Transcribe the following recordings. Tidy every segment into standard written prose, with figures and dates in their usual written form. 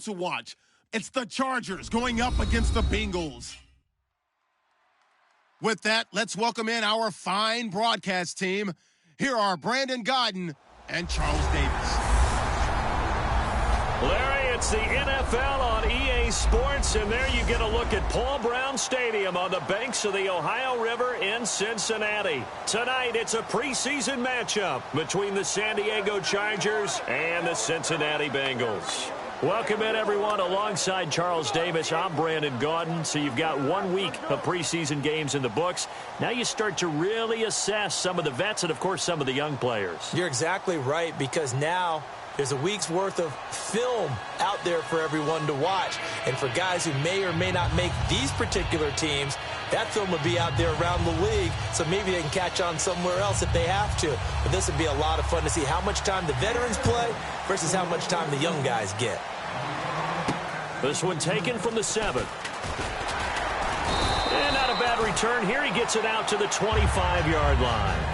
to watch. It's the Chargers going up against the Bengals. With that, let's welcome in our fine broadcast team. Here are Brandon Godden and Charles Davis. Larry, it's the NFL on EA Sports, and there you get a look at Paul Brown Stadium on the banks of the Ohio River in Cincinnati. Tonight, it's a preseason matchup between the San Diego Chargers and the Cincinnati Bengals. Welcome in, everyone. Alongside Charles Davis, I'm Brandon Gaudin. So you've got 1 week of preseason games in the books. Now you start to really assess some of the vets and, of course, some of the young players. You're exactly right, because now there's a week's worth of film out there for everyone to watch. And for guys who may or may not make these particular teams, that film will be out there around the league, so maybe they can catch on somewhere else if they have to. But this would be a lot of fun to see how much time the veterans play versus how much time the young guys get. This one taken from the 7. And not a bad return here. He gets it out to the 25-yard line.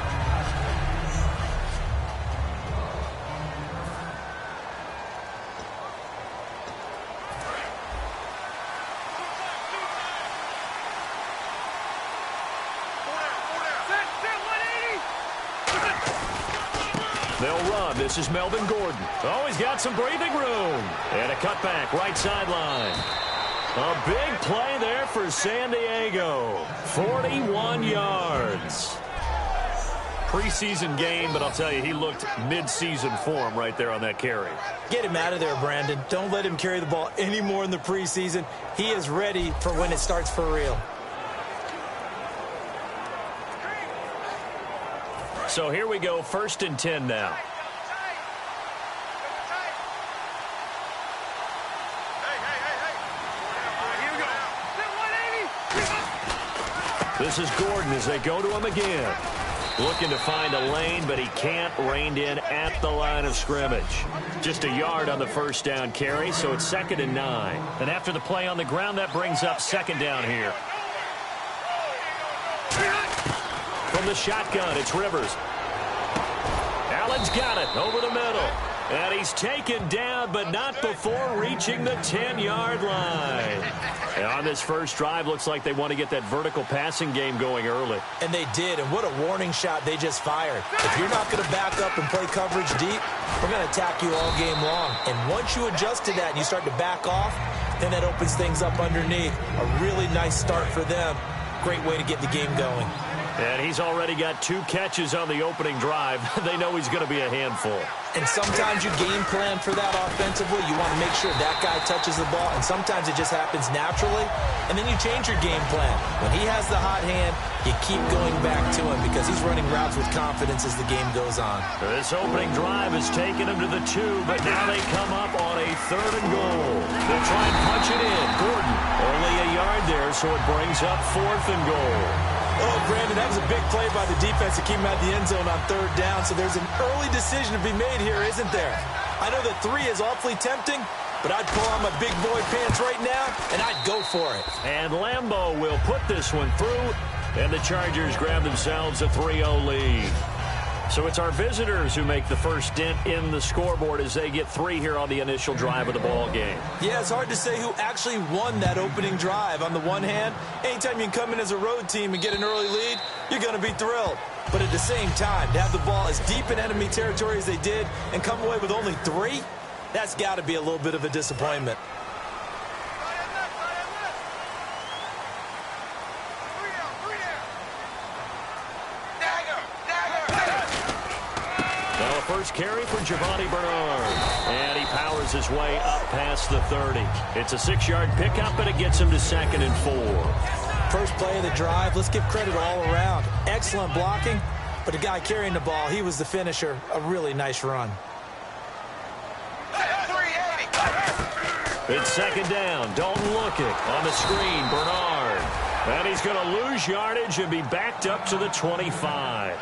They'll run. This is Melvin Gordon. Oh, he's got some breathing room. And a cutback, right sideline. A big play there for San Diego. 41 yards. Preseason game, but I'll tell you, he looked mid-season form right there on that carry. Get him out of there, Brandon. Don't let him carry the ball anymore in the preseason. He is ready for when it starts for real. So here we go, 1st and 10 now. This is Gordon as they go to him again. Looking to find a lane, but he can't. Reined in at the line of scrimmage. Just a yard on the first down carry, so it's 2nd and 9. And after the play on the ground, that brings up 2nd down here. From the shotgun, it's Rivers. Allen's got it over the middle. And he's taken down, but not before reaching the 10-yard line. And on this first drive, looks like they want to get that vertical passing game going early. And they did, and what a warning shot they just fired. If you're not going to back up and play coverage deep, we're going to attack you all game long. And once you adjust to that and you start to back off, then that opens things up underneath. A really nice start for them. Great way to get the game going. And he's already got 2 catches on the opening drive. They know he's going to be a handful. And sometimes you game plan for that offensively. You want to make sure that guy touches the ball, and sometimes it just happens naturally, and then you change your game plan. When he has the hot hand, you keep going back to him because he's running routes with confidence as the game goes on. This opening drive has taken him to the 2, but now they come up on a 3rd and goal. They'll try and punch it in. Gordon, only a yard there, so it brings up 4th and goal. Oh, Brandon, that was a big play by the defense to keep him out the end zone on 3rd down, so there's an early decision to be made here, isn't there? I know that 3 is awfully tempting, but I'd pull on my big boy pants right now, and I'd go for it. And Lambeau will put this one through, and the Chargers grab themselves a 3-0 lead. So it's our visitors who make the first dent in the scoreboard as they get 3 here on the initial drive of the ball game. Yeah, it's hard to say who actually won that opening drive. On the one hand, anytime you can come in as a road team and get an early lead, you're going to be thrilled. But at the same time, to have the ball as deep in enemy territory as they did and come away with only 3, that's got to be a little bit of a disappointment. First carry for Giovanni Bernard. And he powers his way up past the 30. It's a 6-yard pickup, and it gets him to 2nd and 4. First play of the drive, let's give credit all around. Excellent blocking, but the guy carrying the ball, he was the finisher. A really nice run. It's 2nd down. Dalton looking on the screen. Bernard. And he's going to lose yardage and be backed up to the 25.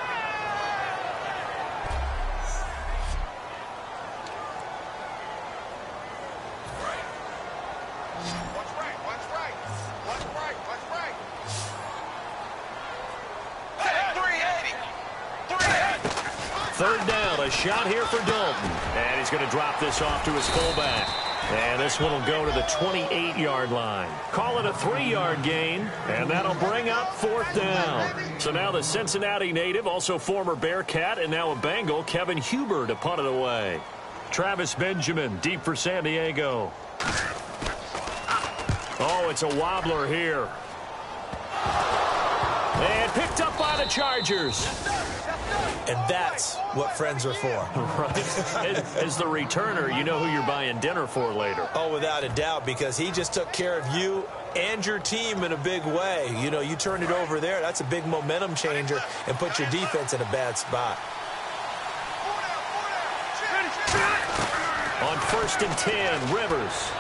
Third down, a shot here for Dalton. And he's going to drop this off to his fullback. And this one will go to the 28-yard line. Call it a 3-yard gain, and that'll bring up 4th down. So now the Cincinnati native, also former Bearcat, and now a Bengal, Kevin Huber, to punt it away. Travis Benjamin, deep for San Diego. Oh, it's a wobbler here. And picked up by the Chargers. And that's what friends are for. Right. As the returner, you know who you're buying dinner for later. Oh, without a doubt, because he just took care of you and your team in a big way. You know, you turned it over there. That's a big momentum changer and put your defense in a bad spot. On 1st and 10, Rivers.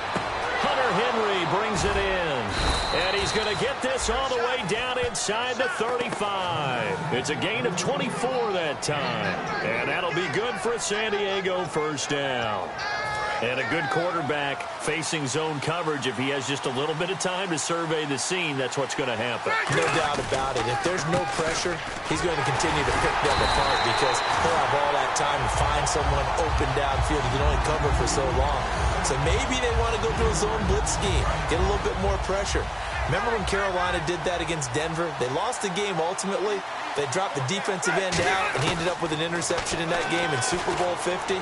Hunter Henry brings it in. And he's going to get this all the way down inside the 35. It's a gain of 24 that time. And that'll be good for a San Diego 1st down. And a good quarterback facing zone coverage. If he has just a little bit of time to survey the scene, that's what's going to happen. No doubt about it. If there's no pressure, he's going to continue to pick them apart because he'll have all that time to find someone open downfield. He can only cover for so long. So maybe they want to go to a zone blitz scheme, get a little bit more pressure. Remember when Carolina did that against Denver? They lost the game ultimately. They dropped the defensive end out, and he ended up with an interception in that game in Super Bowl 50.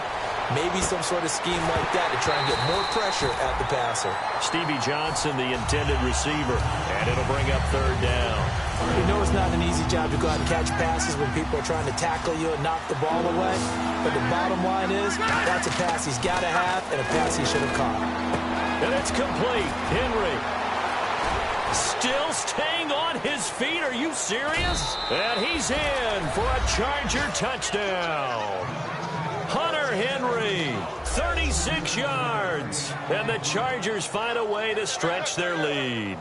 Maybe some sort of scheme like that to try and get more pressure at the passer. Stevie Johnson, the intended receiver, and it'll bring up 3rd down. You know it's not an easy job to go out and catch passes when people are trying to tackle you and knock the ball away. But the bottom line is, that's a pass he's got to have and a pass he should have caught. And it's complete. Henry still staying on his feet. Are you serious? And he's in for a Charger touchdown. Hunter Henry, 36 yards. And the Chargers find a way to stretch their lead.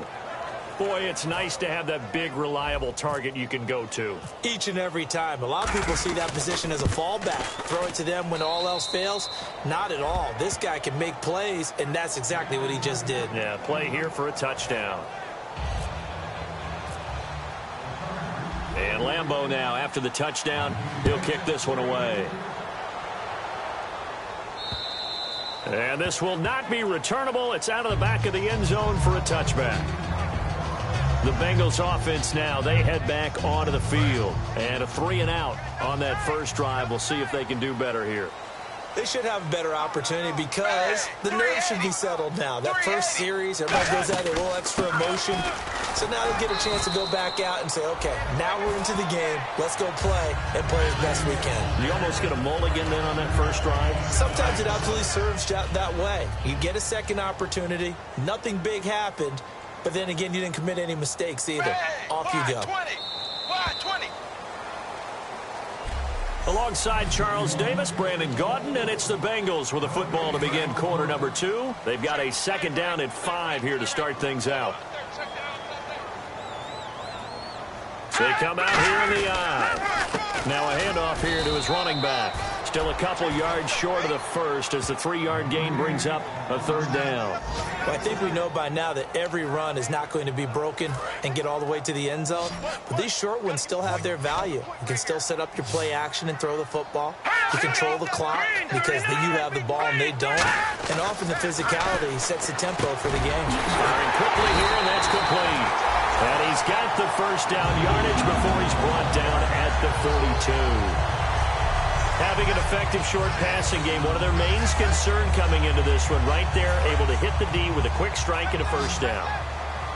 Boy, it's nice to have that big, reliable target you can go to. Each and every time. A lot of people see that position as a fallback. Throw it to them when all else fails. Not at all. This guy can make plays, and that's exactly what he just did. Yeah, play here for a touchdown. And Lambeau now, after the touchdown, he'll kick this one away. And this will not be returnable. It's out of the back of the end zone for a touchback. The Bengals offense now, they head back onto the field. And a 3-and-out on that first drive. We'll see if they can do better here. They should have a better opportunity because the nerves should be settled now. That first series, everybody goes out with a little extra emotion. So now they get a chance to go back out and say, okay, now we're into the game. Let's go play and play as best we can. You almost get a mulligan then on that first drive? Sometimes it absolutely serves that way. You get a second opportunity. Nothing big happened. But then again, you didn't commit any mistakes either. Off you go. 20. Alongside Charles Davis, Brandon Gaudin, and it's the Bengals with a football to begin quarter number 2. They've got a 2nd down and 5 here to start things out. They come out here in the eye. Now a handoff here to his running back. Still a couple yards short of the first as the 3-yard gain brings up a 3rd down. Well, I think we know by now that every run is not going to be broken and get all the way to the end zone. But these short ones still have their value. You can still set up your play action and throw the football. You control the clock because you have the ball and they don't. And often the physicality sets the tempo for the game. Firing quickly here, and that's complete. And he's got the first down yardage before he's brought down at the 42. Having an effective short passing game, one of their main concern coming into this one, right there, able to hit the D with a quick strike and a first down.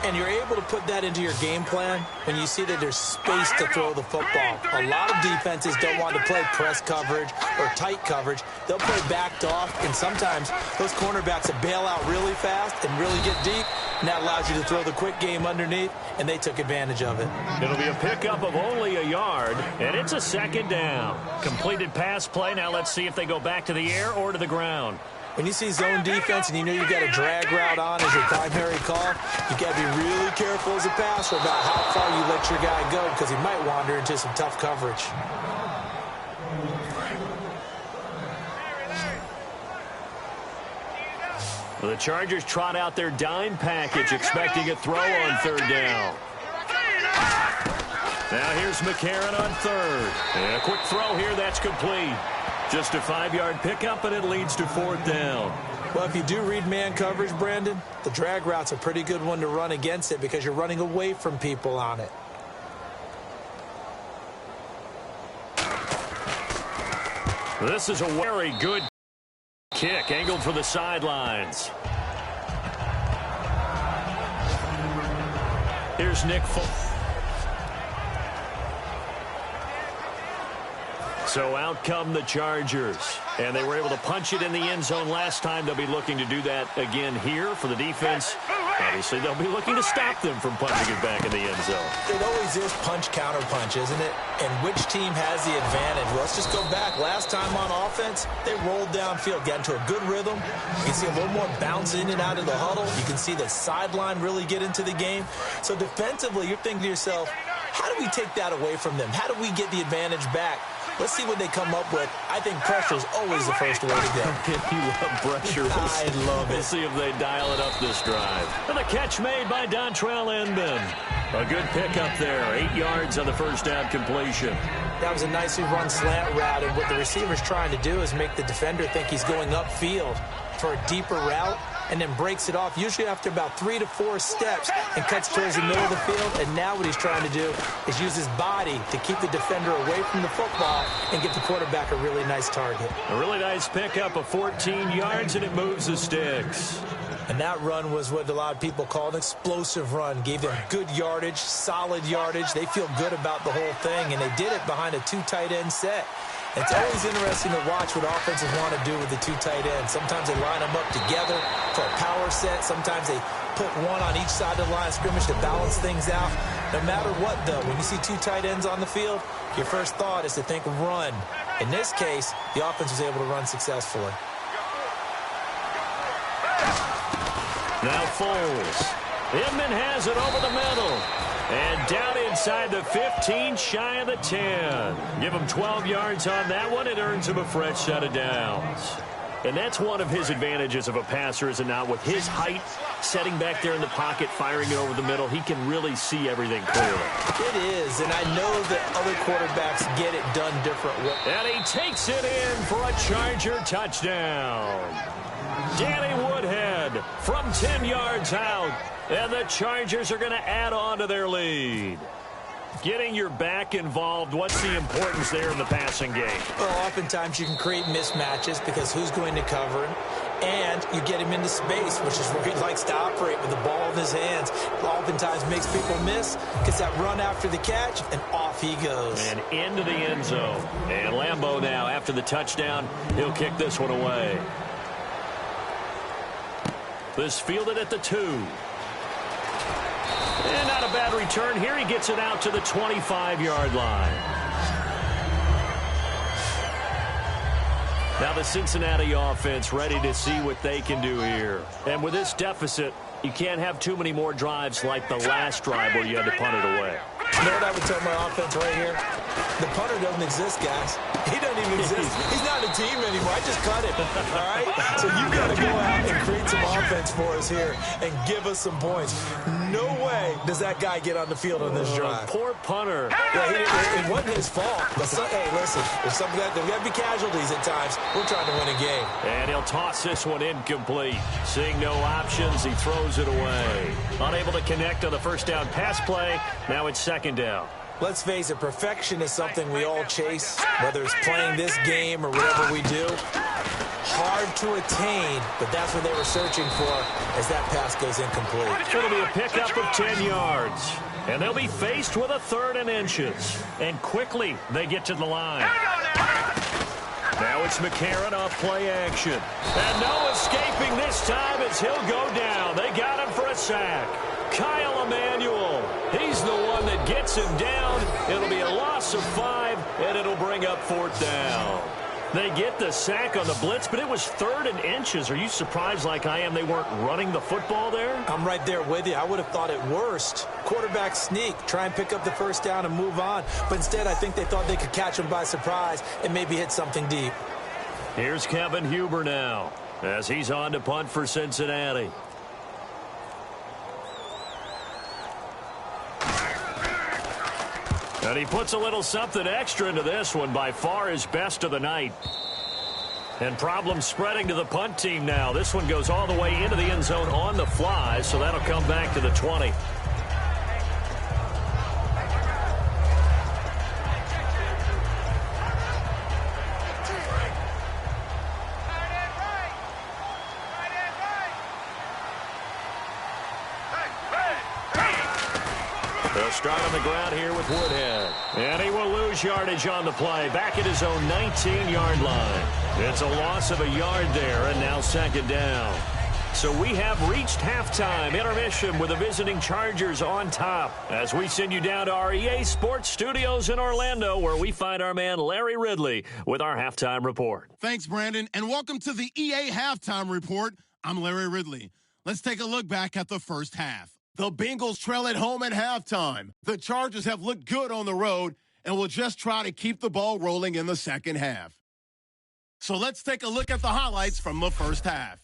And you're able to put that into your game plan when you see that there's space to throw the football. A lot of defenses don't want to play press coverage or tight coverage. They'll play backed off, and sometimes those cornerbacks will bail out really fast and really get deep, and that allows you to throw the quick game underneath, and they took advantage of it. It'll be a pickup of only a yard, and it's a 2nd down. Completed pass play. Now let's see if they go back to the air or to the ground. When you see zone defense and you know you've got a drag route on as your primary call, you got to be really careful as a passer about how far you let your guy go because he might wander into some tough coverage. Well, the Chargers trot out their dime package, expecting a throw on 3rd down. Now here's McCarron on 3rd. And a quick throw here, that's complete. Just a 5-yard pickup, and it leads to 4th down. Well, if you do read man coverage, Brandon, the drag route's a pretty good one to run against it because you're running away from people on it. This is a very good kick, angled for the sidelines. Here's Nick So out come the Chargers. And they were able to punch it in the end zone last time. They'll be looking to do that again here for the defense. Obviously, they'll be looking to stop them from punching it back in the end zone. It always is punch-counter-punch, isn't it? And which team has the advantage? Well, let's just go back. Last time on offense, they rolled downfield, got into a good rhythm. You can see a little more bounce in and out of the huddle. You can see the sideline really get into the game. So defensively, you're thinking to yourself, how do we take that away from them? How do we get the advantage back? Let's see what they come up with. I think pressure is always the first way to go. You love pressure. I love it. We'll see if they dial it up this drive. And the catch made by Dontrell Inman. A good pickup there. 8 yards on the first down completion. That was a nicely run slant route, and what the receiver's trying to do is make the defender think he's going upfield for a deeper route, and then breaks it off, usually after about 3 to 4 steps, and cuts towards the middle of the field. And now what he's trying to do is use his body to keep the defender away from the football and give the quarterback a really nice target. A really nice pickup of 14 yards, and it moves the sticks. And that run was what a lot of people call an explosive run. Gave them good yardage, solid yardage. They feel good about the whole thing, and they did it behind a 2 tight end set. It's always interesting to watch what offenses want to do with the 2 tight ends. Sometimes they line them up together for a power set. Sometimes they put one on each side of the line of scrimmage to balance things out. No matter what, though, when you see 2 tight ends on the field, your first thought is to think run. In this case, the offense was able to run successfully. Now Foles. Inman has it over the middle. And down inside the 15, shy of the 10. Give him 12 yards on that one. It earns him a fresh set of downs. And that's one of his advantages of a passer, is it not? With his height, setting back there in the pocket, firing it over the middle, he can really see everything clearly. It is, and I know that other quarterbacks get it done differently. And he takes it in for a Charger touchdown. Danny Woodhead from 10 yards out. And the Chargers are going to add on to their lead. Getting your back involved, what's the importance there in the passing game? Well, oftentimes you can create mismatches because who's going to cover him? And you get him into space, which is where he likes to operate with the ball in his hands. Oftentimes makes people miss, gets that run after the catch, and off he goes. And into the end zone. And Lambeau now, after the touchdown, he'll kick this one away. This fielded at the 2. And not a bad return here. He gets it out to the 25-yard line. Now the Cincinnati offense ready to see what they can do here. And with this deficit, you can't have too many more drives like the last drive where you had to punt it away. You know what I would tell my offense right here? The punter doesn't exist, guys. He doesn't even exist. He's not a team anymore. I just cut him. All right? So you've got to go out and create some offense for us here and give us some points. No way does that guy get on the field on this drive. Poor punter. Yeah, it wasn't his fault. But hey, listen, if something like that, we got to be casualties at times. We're trying to win a game. And he'll toss this one incomplete. Seeing no options, he throws it away. Unable to connect on the first down pass play. Now it's second down. Let's face it, perfection is something we all chase, whether it's playing this game or whatever we do. Hard to attain, but that's what they were searching for as that pass goes incomplete. It'll be a pickup of 10 yards. And they'll be faced with a 3rd and inches. And quickly, they get to the line. Now it's McCarron off play action. And no escaping this time as he'll go down. They got him for a sack. Kyle Emanuel, he's the one that gets him down. It'll be a loss of 5, and it'll bring up 4th down. They get the sack on the blitz, but it was 3rd and inches. Are you surprised like I am they weren't running the football there? I'm right there with you. I would have thought it worst. Quarterback sneak, try and pick up the first down and move on. But instead, I think they thought they could catch him by surprise and maybe hit something deep. Here's Kevin Huber now as he's on to punt for Cincinnati. And he puts a little something extra into this one, by far his best of the night. And problems spreading to the punt team now. This one goes all the way into the end zone on the fly, so that'll come back to the 20. They'll start on the ground here with Woodhead. And he will lose yardage on the play. Back at his own 19-yard line. It's a loss of a yard there, and now second down. So we have reached halftime intermission with the visiting Chargers on top. As we send you down to our EA Sports Studios in Orlando, where we find our man Larry Ridley with our halftime report. Thanks, Brandon, and welcome to the EA Halftime Report. I'm Larry Ridley. Let's take a look back at the first half. The Bengals trail at home at halftime. The Chargers have looked good on the road and will just try to keep the ball rolling in the second half. So let's take a look at the highlights from the first half.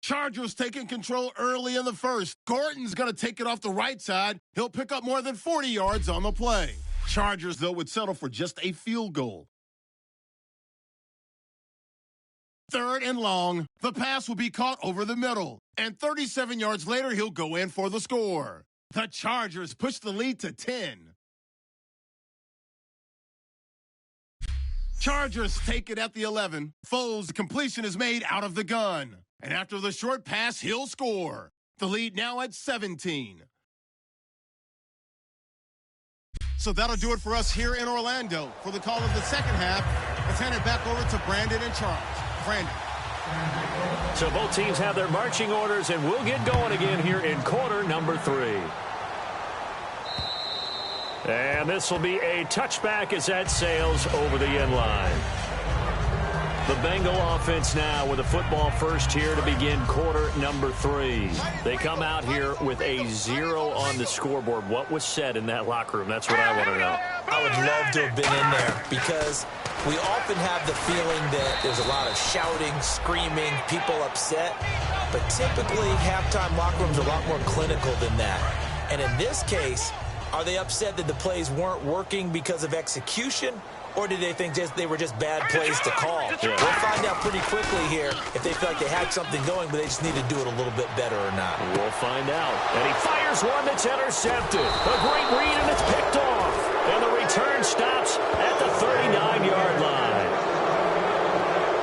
Chargers taking control early in the first. Gordon's going to take it off the right side. He'll pick up more than 40 yards on the play. Chargers, though, would settle for just a field goal. Third and long, the pass will be caught over the middle. And 37 yards later, he'll go in for the score. The Chargers push the lead to 10. Chargers take it at the 11. Foles' completion is made out of the gun. And after the short pass, he'll score. The lead now at 17. So that'll do it for us here in Orlando. For the call of the second half, let's hand it back over to Brandon and Charles. Brandon. So both teams have their marching orders, and we'll get going again here in quarter number 3. And this will be a touchback as that sails over the end line. The Bengal offense now with a football first here to begin quarter number 3. They come out here with a 0 on the scoreboard. What was said in that locker room? That's what I want to know. I would love to have been in there because we often have the feeling that there's a lot of shouting, screaming, people upset. But typically, halftime locker rooms are a lot more clinical than that. And in this case, are they upset that the plays weren't working because of execution? Or did they think they were just bad plays to call? Yeah. We'll find out pretty quickly here if they feel like they had something going, but they just need to do it a little bit better or not. We'll find out. And he fires one that's intercepted. A great read, and it's picked off. And the return stops at the 39-yard line.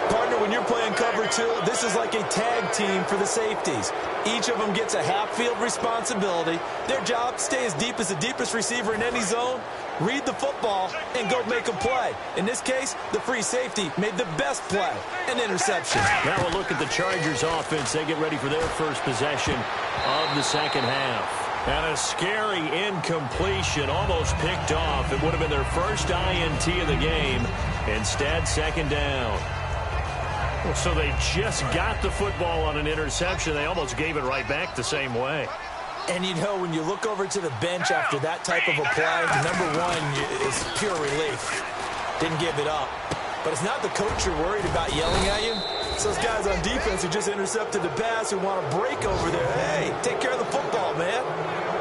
Partner, when you're playing cover 2, this is like a tag team for the safeties. Each of them gets a half-field responsibility. Their job, stay as deep as the deepest receiver in any zone, read the football, and go make a play. In this case, the free safety made the best play, an interception. Now we'll look at the Chargers offense. They get ready for their first possession of the second half. And a scary incompletion, almost picked off. It would have been their first INT of the game. Instead, second down. So they just got the football on an interception. They almost gave it right back the same way. And, you know, when you look over to the bench after that type of a play, number one is pure relief. Didn't give it up. But it's not the coach you're worried about yelling at you. It's those guys on defense who just intercepted the pass who want to break over there. Hey, take care of the football, man.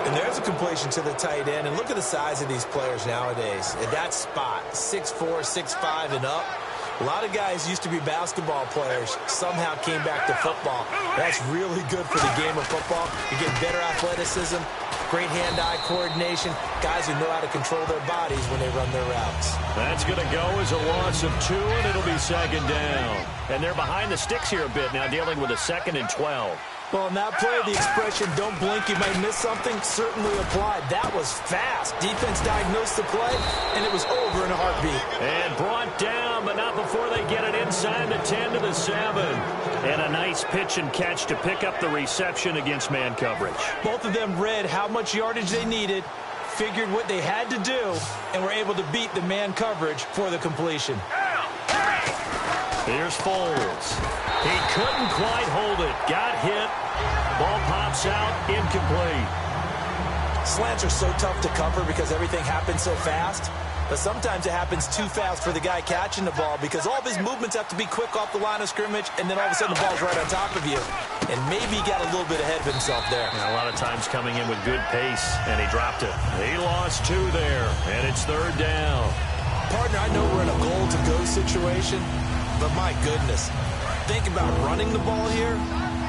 And there's a completion to the tight end. And look at the size of these players nowadays. At that spot, 6'4", 6'5", and up. A lot of guys used to be basketball players, somehow came back to football. That's really good for the game of football. You get better athleticism, great hand-eye coordination, guys who know how to control their bodies when they run their routes. That's going to go as a loss of 2, and it'll be second down. And they're behind the sticks here a bit now, dealing with a 2nd and 12. Well, in that play, the expression, don't blink, you might miss something, certainly applied. That was fast. Defense diagnosed the play, and it was over in a heartbeat. And brought down, but not before they get it inside the 10 to the 7. And a nice pitch and catch to pick up the reception against man coverage. Both of them read how much yardage they needed, figured what they had to do, and were able to beat the man coverage for the completion. Here's Foles. He couldn't quite hold it. Got hit. Ball pops out. Incomplete. Slants are so tough to cover because everything happens so fast. But sometimes it happens too fast for the guy catching the ball because all of his movements have to be quick off the line of scrimmage, and then all of a sudden the ball's right on top of you. And maybe he got a little bit ahead of himself there. Yeah, a lot of times coming in with good pace, and he dropped it. He lost 2 there, and it's third down. Partner, I know we're in a goal-to-go situation, But my goodness, think about running the ball here.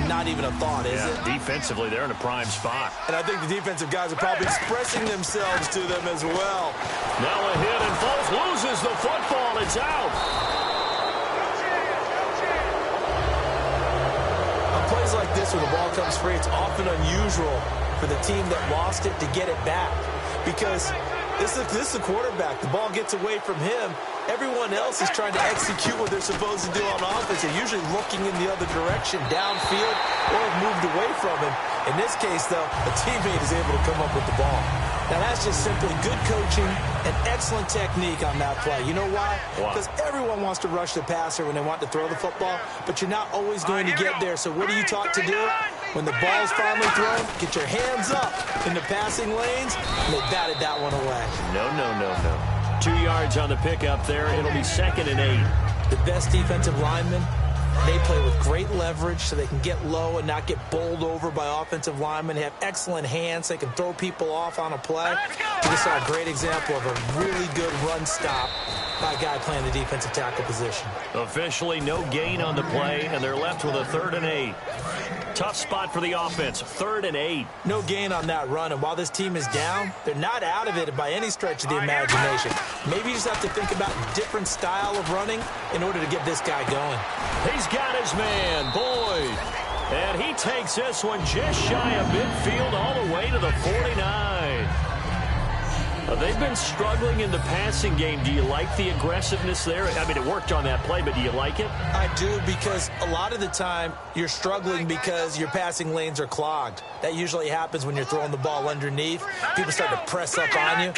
Not even a thought, is it? Defensively, they're in a prime spot. And I think the defensive guys are probably expressing themselves to them as well. Now a hit, and Foles loses the football. It's out. On plays like this, when the ball comes free, it's often unusual for the team that lost it to get it back. Because this is the quarterback. The ball gets away from him. Everyone else is trying to execute what they're supposed to do on offense. They're usually looking in the other direction, downfield, or have moved away from him. In this case, though, a teammate is able to come up with the ball. Now, that's just simply good coaching and excellent technique on that play. You know why? Because everyone wants to rush the passer when they want to throw the football, but you're not always going to get there. So what are you taught to do? When the ball's finally thrown, get your hands up in the passing lanes, and they batted that one away. No. 2 yards on the pickup there. It'll be 2nd and 8. The best defensive linemen, they play with great leverage so they can get low and not get bowled over by offensive linemen. They have excellent hands. They can throw people off on a play. We just saw a great example of a really good run stop by a guy playing the defensive tackle position. Officially no gain on the play, and they're left with a 3rd and 8. Tough spot for the offense, 3rd and 8. No gain on that run, and while this team is down, they're not out of it by any stretch of the imagination. Maybe you just have to think about a different style of running in order to get this guy going. He's got his man, Boyd. And he takes this one just shy of midfield all the way to the 49. They've been struggling in the passing game. Do you like the aggressiveness there? I mean, it worked on that play, but do you like it? I do, because a lot of the time you're struggling because your passing lanes are clogged. That usually happens when you're throwing the ball underneath. People start to press up on you.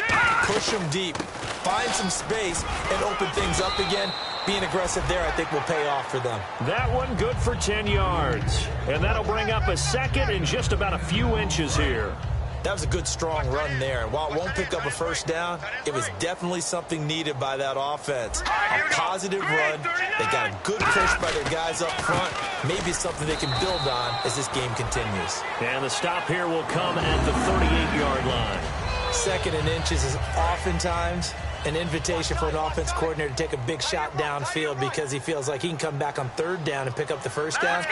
Push them deep. Find some space and open things up again. Being aggressive there, I think, will pay off for them. That one good for 10 yards. And that'll bring up a 2nd and just about a few inches here. That was a good, strong run there. And while it won't pick up a first down, it was definitely something needed by that offense. A positive run. They got a good push by their guys up front. Maybe something they can build on as this game continues. And the stop here will come at the 38-yard line. 2nd and inches is oftentimes an invitation for an offense coordinator to take a big shot downfield because he feels like he can come back on 3rd down and pick up the first down.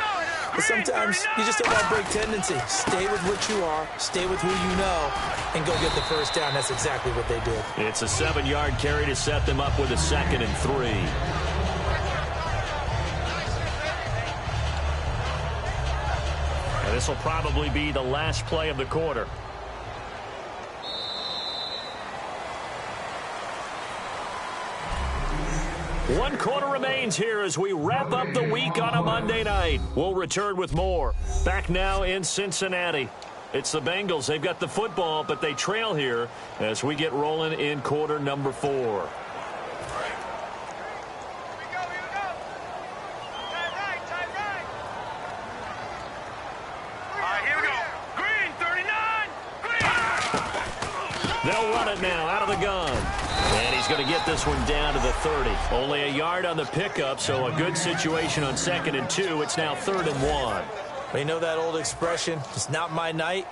But sometimes you just don't have break tendency. Stay with what you are, stay with who you know, and go get the first down. That's exactly what they did. It's a 7-yard carry to set them up with a 2nd and 3. And this will probably be the last play of the quarter. One quarter remains here as we wrap up the week on a Monday night. We'll return with more. Back now in Cincinnati. It's the Bengals. They've got the football, but they trail here as we get rolling in quarter number 4. They'll run it now out of the gun. And he's going to get this one down to the 30. Only a yard on the pickup, so a good situation on 2nd and 2. It's now 3rd and 1. Well, you know that old expression, it's not my night?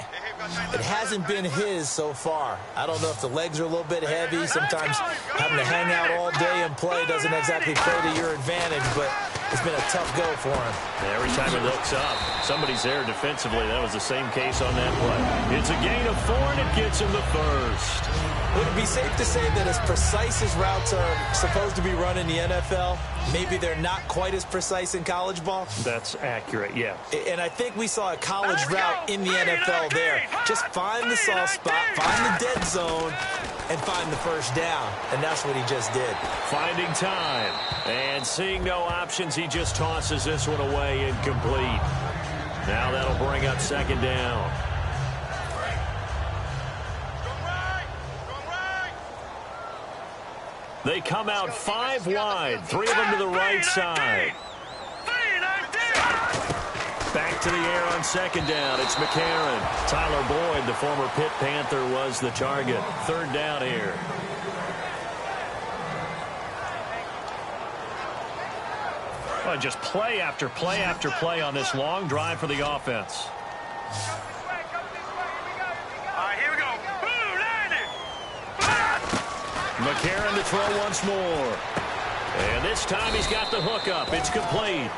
It hasn't been his so far. I don't know if the legs are a little bit heavy. Sometimes having to hang out all day and play doesn't exactly play to your advantage, but it's been a tough go for him. Every time he looks up, somebody's there defensively. That was the same case on that play. It's a gain of 4, and it gets him the first. Would it be safe to say that as precise as routes are supposed to be run in the NFL, maybe they're not quite as precise in college ball? That's accurate, yeah. And I think we saw a college route in the NFL there. Just find the soft spot, find the dead zone, and find the first down. And that's what he just did. Finding time. And seeing no options, he just tosses this one away incomplete. Now that'll bring up 2nd down. They come out 5 wide, 3 of them to the right side. Back to the air on 2nd down. It's McCarron. Tyler Boyd, the former Pitt Panther, was the target. 3rd down here. Well, just play after play after play on this long drive for the offense. McCarron to throw once more. And this time he's got the hook up. It's complete.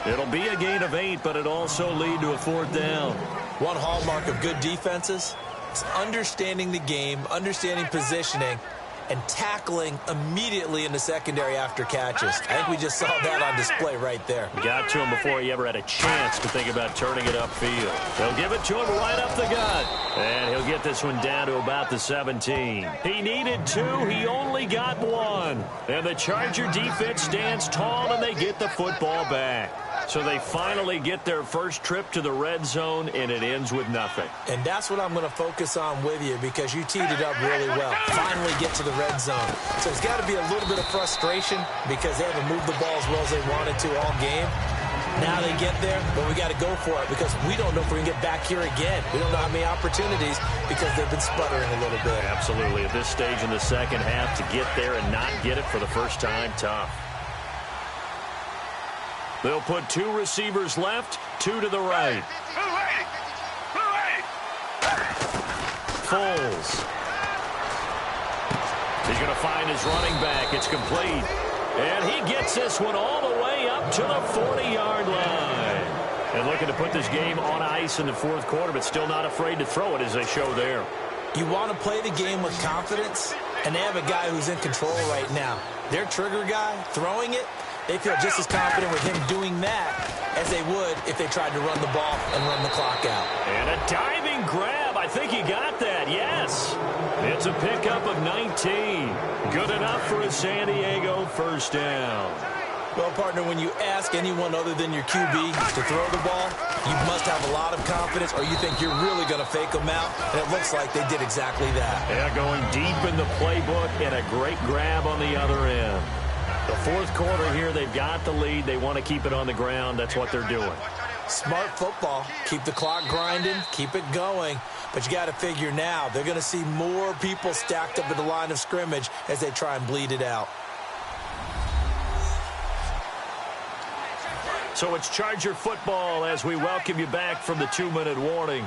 It'll be a gain of 8, but it'll also lead to a 4th down. One hallmark of good defenses is understanding the game, understanding positioning, and tackling immediately in the secondary after catches. I think we just saw that on display right there. Got to him before he ever had a chance to think about turning it upfield. They'll give it to him right up the gut. And he'll get this one down to about the 17. He needed 2. He only got 1. And the Charger defense stands tall, and they get the football back. So they finally get their first trip to the red zone, and it ends with nothing. And that's what I'm going to focus on with you, because you teed it up really well. Finally get to the red zone. So it's got to be a little bit of frustration because they haven't moved the ball as well as they wanted to all game. Now they get there, but we got to go for it because we don't know if we can get back here again. We don't know how many opportunities because they've been sputtering a little bit. Absolutely. At this stage in the second half, to get there and not get it for the first time, tough. They'll put 2 receivers left, 2 to the right. Foles. He's going to find his running back. It's complete. And he gets this one all the way up to the 40-yard line. And looking to put this game on ice in the 4th quarter, but still not afraid to throw it as they show there. You want to play the game with confidence, and they have a guy who's in control right now. Their trigger guy throwing it, they feel just as confident with him doing that as they would if they tried to run the ball and run the clock out. And a diving grab. I think he got that, yes. It's a pickup of 19. Good enough for a San Diego first down. Well, partner, when you ask anyone other than your QB to throw the ball, you must have a lot of confidence or you think you're really going to fake them out, and it looks like they did exactly that. Yeah, going deep in the playbook and a great grab on the other end. The 4th quarter here, they've got the lead. They want to keep it on the ground. That's what they're doing. Smart football. Keep the clock grinding. Keep it going. But you got to figure now, they're going to see more people stacked up at the line of scrimmage as they try and bleed it out. So it's Charger football as we welcome you back from the 2-minute warning.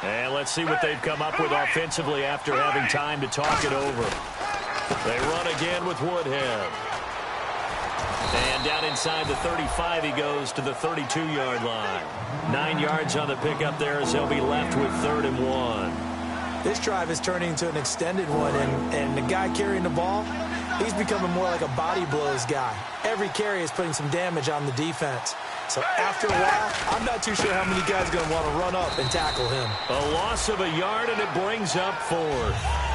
And let's see what they've come up with offensively after having time to talk it over. They run again with Woodhead. And down inside the 35, he goes to the 32-yard line. 9 yards on the pickup there as they'll be left with 3rd and 1. This drive is turning into an extended one, and the guy carrying the ball, he's becoming more like a body blows guy. Every carry is putting some damage on the defense. So after a while, I'm not too sure how many guys are going to want to run up and tackle him. A loss of a yard, and it brings up 4th.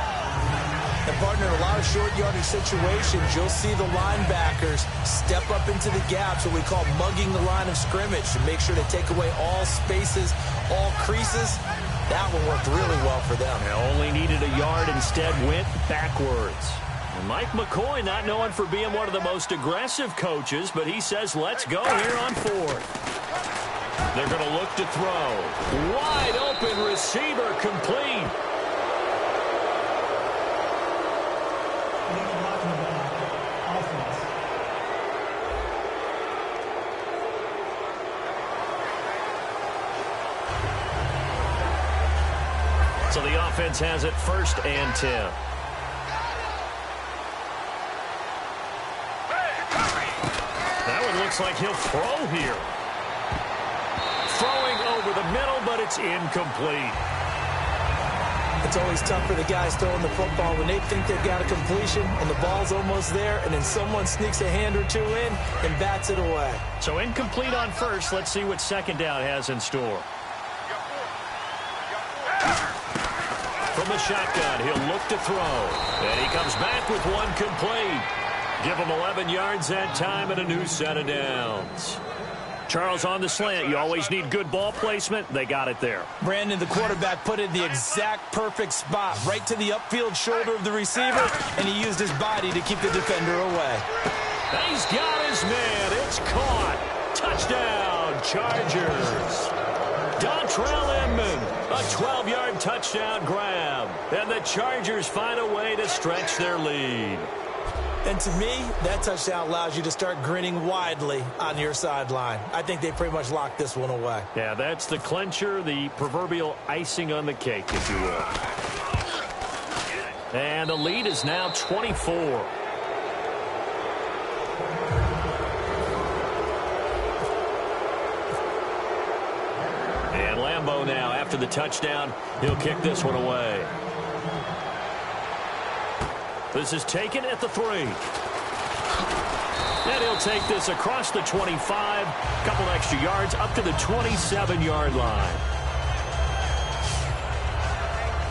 And, partner, in a lot of short yardage situations, you'll see the linebackers step up into the gaps, what we call mugging the line of scrimmage, to make sure they take away all spaces, all creases. That one worked really well for them. They only needed a yard, instead went backwards. And Mike McCoy not known for being one of the most aggressive coaches, but he says let's go here on 4th. They're going to look to throw. Wide open receiver, complete. So the offense has it 1st and 10. That one looks like he'll throw here. Throwing over the middle, but it's incomplete. It's always tough for the guys throwing the football when they think they've got a completion and the ball's almost there, and then someone sneaks a hand or 2 in and bats it away. So incomplete on 1st. Let's see what 2nd down has in store. From the shotgun, he'll look to throw. And he comes back with one complete. Give him 11 yards that time and a new set of downs. Charles, on the slant, you always need good ball placement. They got it there. Brandon, the quarterback, put it in the exact perfect spot, right to the upfield shoulder of the receiver, and he used his body to keep the defender away. He's got his man. It's caught. Touchdown, Chargers. Dontrell Inman, a 12-yard touchdown grab. And the Chargers find a way to stretch their lead. And to me, that touchdown allows you to start grinning widely on your sideline. I think they pretty much locked this one away. Yeah, that's the clincher, the proverbial icing on the cake, if you will. And the lead is now 24. after the touchdown. He'll kick this one away. This is taken at the 3. And he'll take this across the 25, a couple extra yards up to the 27-yard line.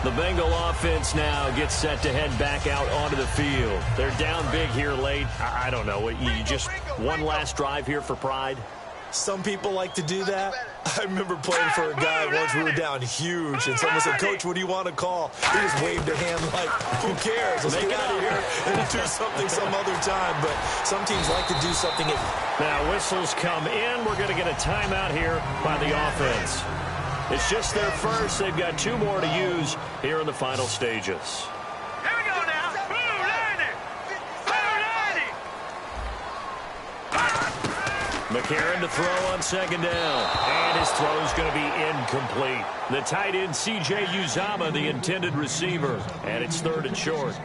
The Bengal offense now gets set to head back out onto the field. They're down big here late. I don't know. You just one last drive here for pride? Some people like to do that. I remember playing for a guy once. We were down huge, and someone said, "Coach, what do you want to call?" He just waved a hand like, "Who cares? Let's get out of here and do something some other time." But some teams like to do something. Now whistles come in. We're going to get a timeout here by the offense. It's just their first. They've got 2 more to use here in the final stages. Here we go now. McCarron to throw on 2nd down. And his throw is going to be incomplete. The tight end, C.J. Uzama, the intended receiver. And it's 3rd and short.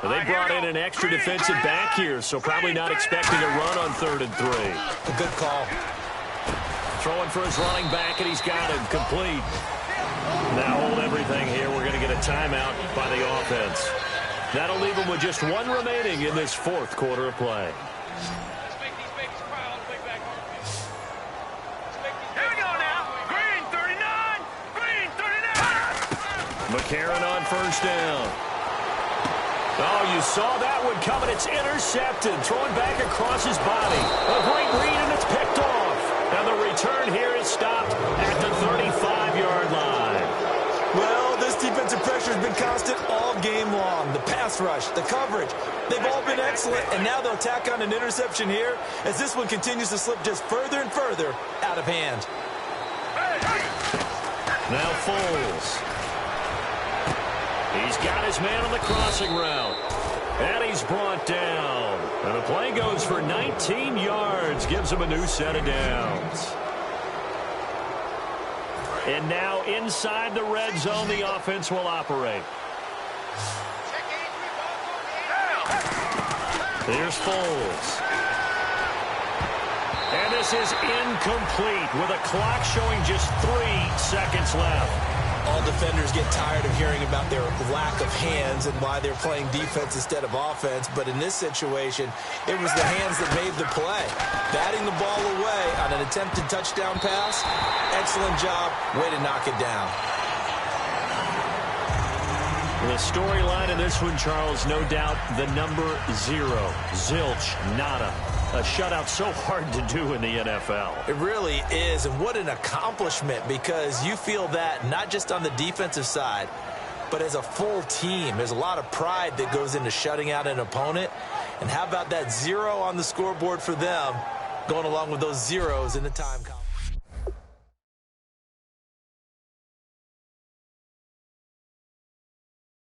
They brought in an extra defensive back here, so probably not expecting a run on 3rd and 3. A good call. Throwing for his running back, and he's got him complete. Now hold everything here. We're going to get a timeout by the offense. That'll leave them with just 1 remaining in this 4th quarter of play. Here we go now. Green 39. Green 39. McCarron on 1st down. Oh, you saw that one coming. It's intercepted. Throwing back across his body. A great read, and it's picked off. And the return here is stopped at the 35-yard line. Well, this defensive pressure has been constant all game long. The pass rush, the coverage, they've all been excellent. And now they'll tack on an interception here as this one continues to slip just further and further out of hand. Now Foles. He's got his man on the crossing route. And he's brought down. And the play goes for 19 yards. Gives him a new set of downs. And now inside the red zone, the offense will operate. Here's Foles. And this is incomplete with a clock showing just 3 seconds left. All defenders get tired of hearing about their lack of hands and why they're playing defense instead of offense. But in this situation, it was the hands that made the play. Batting the ball away on an attempted touchdown pass. Excellent job. Way to knock it down. The storyline in this one, Charles, no doubt the number 0. Zilch, nada. A shutout so hard to do in the NFL. It really is, and what an accomplishment, because you feel that not just on the defensive side, but as a full team. There's a lot of pride that goes into shutting out an opponent. And how about that 0 on the scoreboard for them, going along with those zeros in the time column?